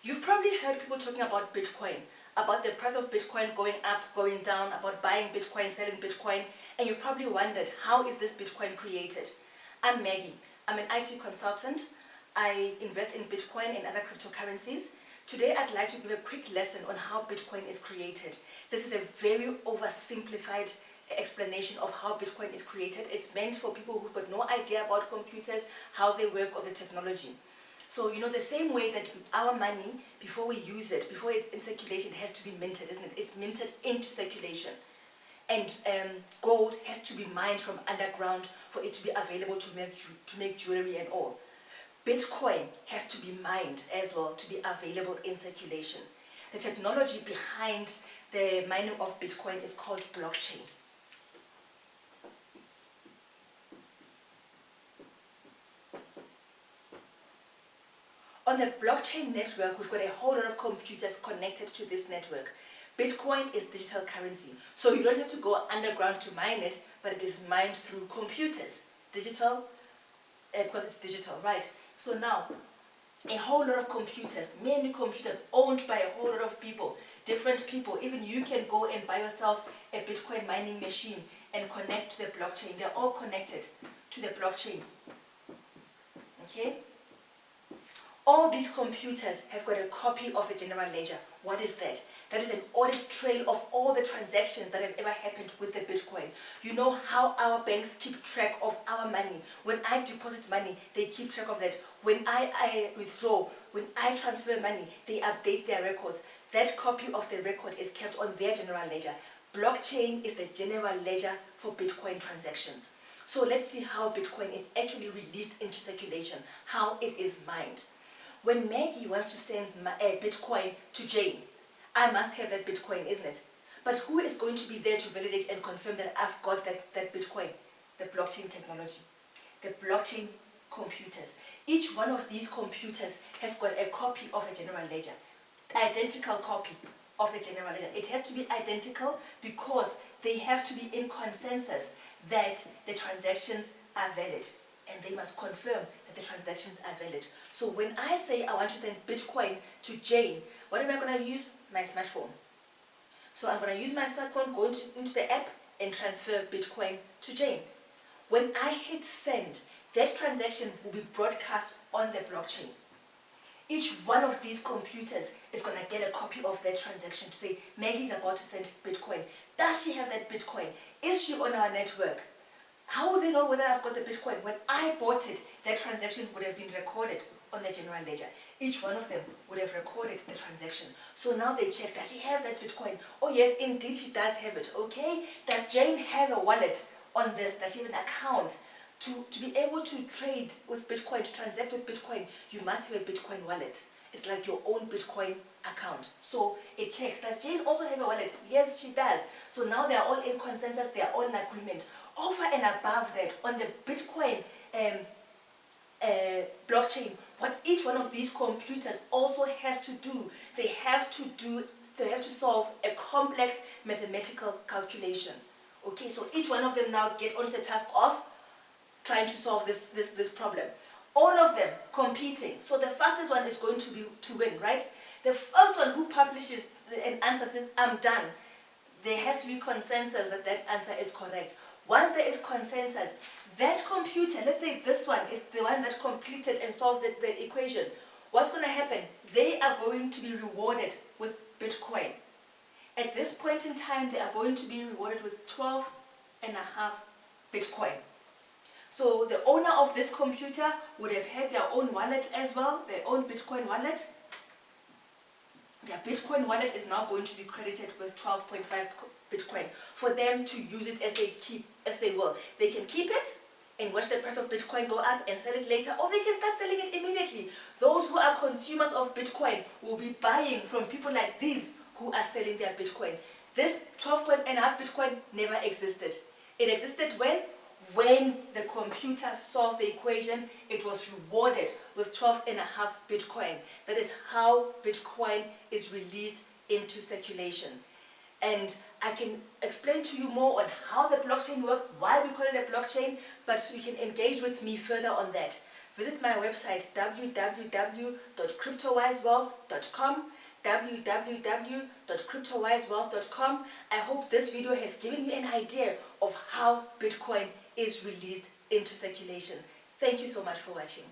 You've probably heard people talking about Bitcoin, about the price of Bitcoin going up, going down, about buying Bitcoin, selling Bitcoin, and you've probably wondered, how is this Bitcoin created? I'm Maggie. I'm an IT consultant. I invest in Bitcoin and other cryptocurrencies. Today I'd like to give a quick lesson on how Bitcoin is created. This is a very oversimplified explanation of how Bitcoin is created. It's meant for people who've got no idea about computers, how they work, or the technology. So, the same way that our money, before we use it, before it's in circulation, it has to be minted, isn't it? It's minted into circulation. And gold has to be mined from underground for it to be available to make jewelry and all. Bitcoin has to be mined as well to be available in circulation. The technology behind the mining of Bitcoin is called blockchain. On the blockchain network, we've got a whole lot of computers connected to this network. Bitcoin is digital currency, so you don't have to go underground to mine it, but it is mined through computers. Digital, because it's digital, right? So now, a whole lot of computers, many computers owned by a whole lot of people, different people. Even you can go and buy yourself a Bitcoin mining machine and connect to the blockchain. They're all connected to the blockchain. Okay? All these computers have got a copy of the general ledger. What is that? That is an audit trail of all the transactions that have ever happened with the Bitcoin. You know how our banks keep track of our money. When I deposit money, they keep track of that. When I withdraw, when I transfer money, they update their records. That copy of the record is kept on their general ledger. Blockchain is the general ledger for Bitcoin transactions. So let's see how Bitcoin is actually released into circulation, how it is mined. When Maggie wants to send a Bitcoin to Jane, I must have that Bitcoin, isn't it? But who is going to be there to validate and confirm that I've got that Bitcoin? The blockchain technology, the blockchain computers. Each one of these computers has got a copy of a general ledger, identical copy of the general ledger. It has to be identical because they have to be in consensus that the transactions are valid. And they must confirm that the transactions are valid. So when I say I want to send Bitcoin to Jane, what am I going to use? My smartphone. So I'm going to use my smartphone, go into the app and transfer Bitcoin to Jane. When I hit send, that transaction will be broadcast on the blockchain. Each one of these computers is going to get a copy of that transaction to say, Maggie is about to send Bitcoin. Does she have that Bitcoin? Is she on our network? How will they know whether I've got the Bitcoin? When I bought it, that transaction would have been recorded on the general ledger. Each one of them would have recorded the transaction. So now they check, does she have that Bitcoin? Oh yes, indeed she does have it. Okay, does Jane have a wallet on this? Does she have an account? To be able to trade with Bitcoin, to transact with Bitcoin, you must have a Bitcoin wallet. It's like your own Bitcoin account. So it checks, does Jane also have a wallet? Yes, she does. So now they are all in consensus, they are all in agreement. Over and above that, on the Bitcoin blockchain, what each one of these computers also has to do, they have to solve a complex mathematical calculation. Okay, so each one of them now get onto the task of trying to solve this problem. All of them competing. So the fastest one is going to win, right? The first one who publishes an answer says, I'm done. There has to be consensus that that answer is correct. Once there is consensus, that computer, let's say this one is the one that completed and solved the equation. What's going to happen? They are going to be rewarded with Bitcoin. At this point in time, they are going to be rewarded with 12.5 Bitcoin. So the owner of this computer would have had their own wallet as well, their own Bitcoin wallet. Their Bitcoin wallet is now going to be credited with 12.5 Bitcoin for them to use it as they will. They can keep it and watch the price of Bitcoin go up and sell it later, or they can start selling it immediately. Those who are consumers of Bitcoin will be buying from people like these who are selling their Bitcoin. This 12.5 Bitcoin never existed. It existed when the computer solved the equation, it was rewarded with 12.5 Bitcoin. That is how Bitcoin is released into circulation. And I can explain to you more on how the blockchain works, why we call it a blockchain, but you can engage with me further on that. Visit my website www.cryptowisewealth.com, www.cryptowisewealth.com. I hope this video has given you an idea of how Bitcoin is released into circulation. Thank you so much for watching.